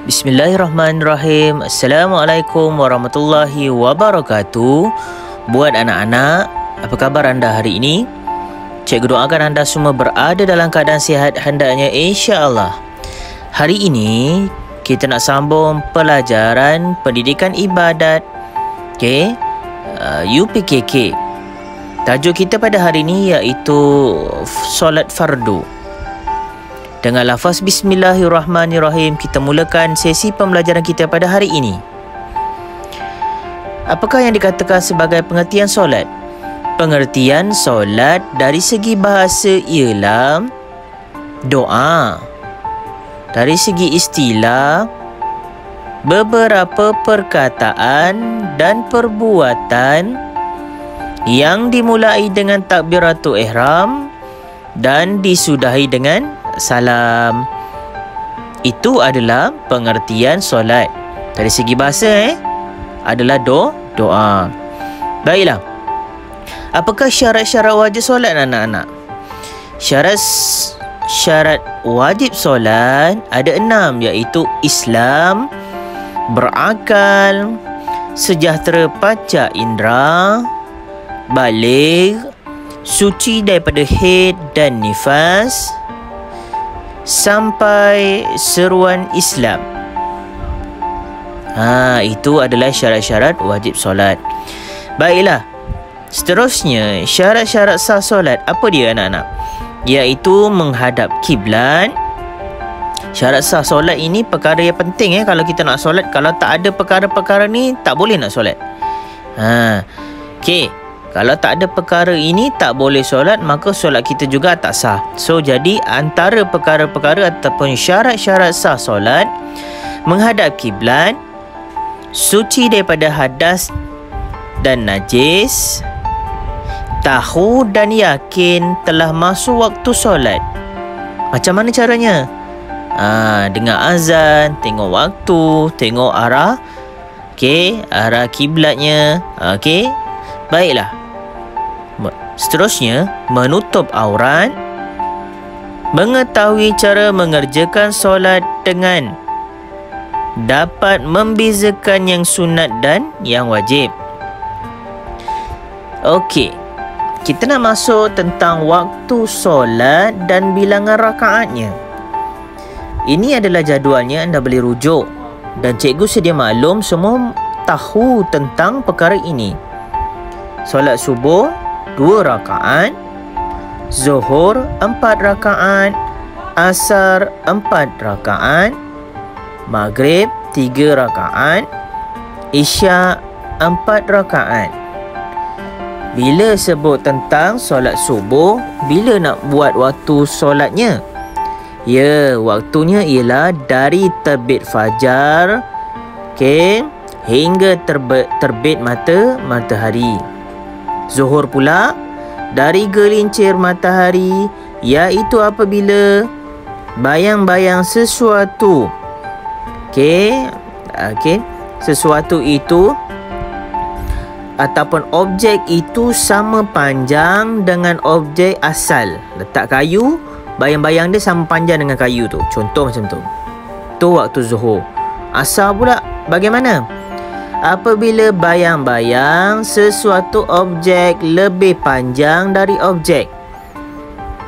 Bismillahirrahmanirrahim. Assalamualaikum warahmatullahi wabarakatuh. Buat anak-anak, apa khabar anda hari ini? Cikgu doakan anda semua berada dalam keadaan sihat hendaknya, insya-Allah. Hari ini kita nak sambung pelajaran pendidikan ibadat, UPKK. Tajuk kita pada hari ini iaitu solat fardu. Dengan lafaz Bismillahirrahmanirrahim, kita mulakan sesi pembelajaran kita pada hari ini. Apakah yang dikatakan sebagai pengertian solat? Pengertian solat dari segi bahasa ialah doa. Dari segi istilah, beberapa perkataan dan perbuatan yang dimulai dengan takbiratul ihram dan disudahi dengan salam. Itu adalah pengertian solat. Dari segi bahasa adalah doa. Baiklah. Apakah syarat-syarat wajib solat anak-anak? Syarat wajib solat ada 6, iaitu Islam, berakal, sejahtera panca indera, baligh, suci daripada haid dan nifas, sampai seruan Islam. Itu adalah syarat-syarat wajib solat. Baiklah. Seterusnya, syarat-syarat sah solat. Apa dia anak-anak? Iaitu menghadap kiblat. Syarat sah solat ini perkara yang penting kalau kita nak solat. Kalau tak ada perkara-perkara ni, tak boleh nak solat. Kalau tak ada perkara ini, tak boleh solat, maka solat kita juga tak sah. So, jadi antara perkara-perkara ataupun syarat-syarat sah solat, menghadap kiblat, suci daripada hadas dan najis, tahu dan yakin telah masuk waktu solat. Macam mana caranya? Dengar azan, tengok waktu, tengok arah, arah kiblatnya. Baiklah. Seterusnya, menutup aurat, mengetahui cara mengerjakan solat dengan dapat membezakan yang sunat dan yang wajib. Kita nak masuk tentang waktu solat dan bilangan rakaatnya. Ini adalah jadualnya, anda boleh rujuk. Dan cikgu sedia maklum semua tahu tentang perkara ini. Solat subuh 2 rakaat, Zuhur 4 rakaat, Asar 4 rakaat, Maghrib 3 rakaat, Isyak 4 rakaat. Bila sebut tentang solat subuh, bila nak buat waktu solatnya? Waktunya ialah dari terbit fajar hingga terbit matahari. Zuhur pula dari gelincir matahari, iaitu apabila bayang-bayang sesuatu sesuatu itu ataupun objek itu sama panjang dengan objek asal. Letak kayu, bayang-bayang dia sama panjang dengan kayu tu. Contoh macam tu. Tu waktu zuhur. Asar pula bagaimana? Apabila bayang-bayang sesuatu objek lebih panjang dari objek.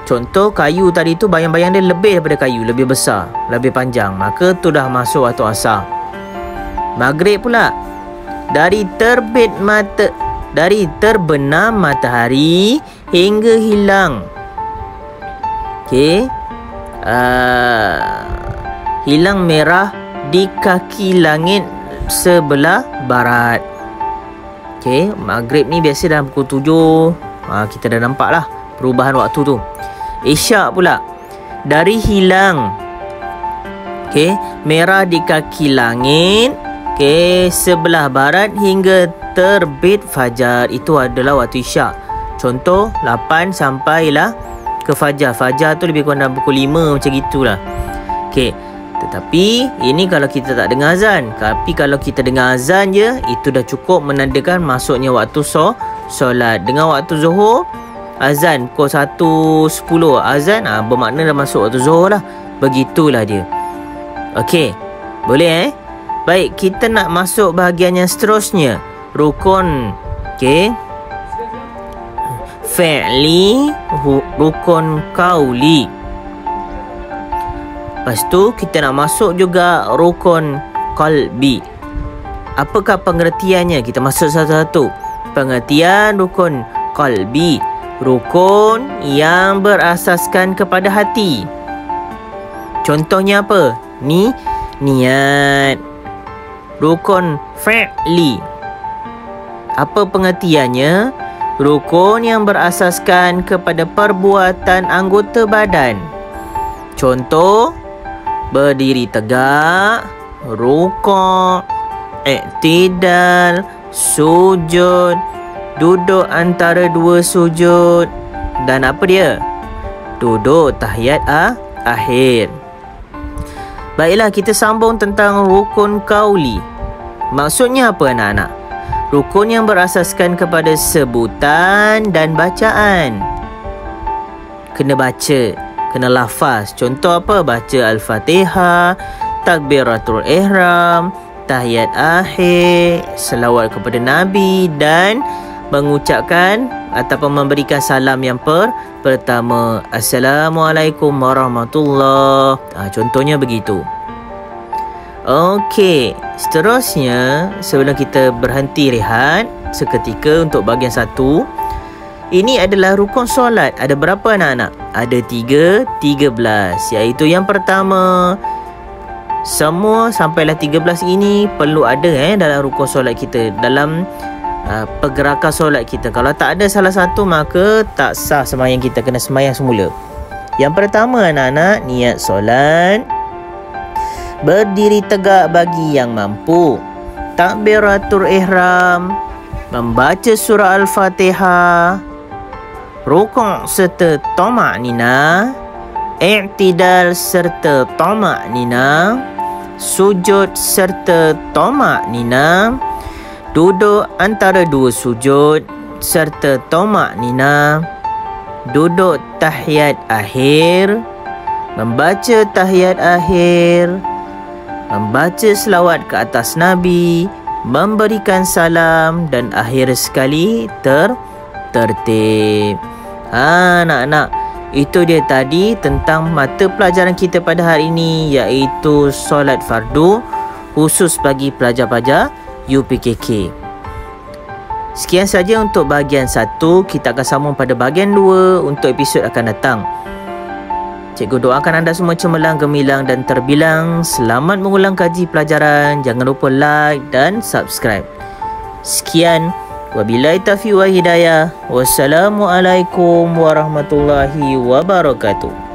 Contoh kayu tadi tu, bayang-bayang dia lebih daripada kayu, lebih besar, lebih panjang, maka tu dah masuk waktu asar. Maghrib pula dari terbenam matahari hingga hilang hilang merah di kaki langit sebelah barat. Maghrib ni biasa dalam pukul 7. Kita dah nampak lah perubahan waktu tu. Isyak pula dari hilang merah di kaki langit sebelah barat hingga terbit fajar. Itu adalah waktu isyak. Contoh 8 sampailah ke fajar. Fajar tu lebih kurang dalam pukul 5 macam gitulah. Tetapi ini kalau kita tak dengar azan. Tapi kalau kita dengar azan je, itu dah cukup menandakan masuknya waktu solat. Dengan waktu zuhur, azan pukul 1.10 azan, bermakna dah masuk waktu zuhur lah. Begitulah dia. Okey. Boleh Baik, kita nak masuk bahagian yang seterusnya. Rukun. Okey. Fi'li, rukun qauli. Lepas tu kita nak masuk juga rukun qalbi. Apakah pengertiannya? Kita masuk satu-satu. Pengertian rukun qalbi, rukun yang berasaskan kepada hati. Contohnya apa? Niat. Rukun fi'li, apa pengertiannya? Rukun yang berasaskan kepada perbuatan anggota badan. Contoh, berdiri tegak, rukuk, iktidal, sujud, duduk antara dua sujud, dan apa dia? Duduk tahiyat akhir. Baiklah, kita sambung tentang rukun qauli. Maksudnya apa anak-anak? Rukun yang berasaskan kepada sebutan dan bacaan. Kena baca, kena lafaz. Contoh apa? Baca Al-Fatihah, Takbiratul Ihram, tahiyat akhir, selawat kepada Nabi, dan mengucapkan ataupun memberikan salam yang pertama, Assalamualaikum warahmatullahi. Contohnya begitu. Okey, seterusnya sebelum kita berhenti rehat seketika untuk bahagian 1, ini adalah rukun solat. Ada berapa anak-anak? Ada 13, iaitu yang pertama, semua sampailah 13 ini perlu ada dalam rukun solat kita, dalam pergerakan solat kita. Kalau tak ada salah satu, maka tak sah sembahyang kita, kena sembahyang semula. Yang pertama anak-anak, niat solat. Berdiri tegak bagi yang mampu. Takbiratul ihram, membaca surah Al-Fatihah, rukuk serta tama'nina, i'tidal serta tama'nina, sujud serta tama'nina, duduk antara dua sujud serta tama'nina, duduk tahiyat akhir, membaca tahiyat akhir, membaca selawat ke atas Nabi, memberikan salam, dan akhir sekali tertib. Anak-anak, itu dia tadi tentang mata pelajaran kita pada hari ini, iaitu solat fardu khusus bagi pelajar-pelajar UPKK. Sekian saja untuk bahagian 1. Kita akan sambung pada bahagian 2 untuk episod akan datang. Cikgu doakan anda semua cemerlang, gemilang dan terbilang. Selamat mengulang kaji pelajaran. Jangan lupa like dan subscribe. Sekian. Wabillahi taufiq wa hidayah. Wassalamualaikum warahmatullahi wabarakatuh.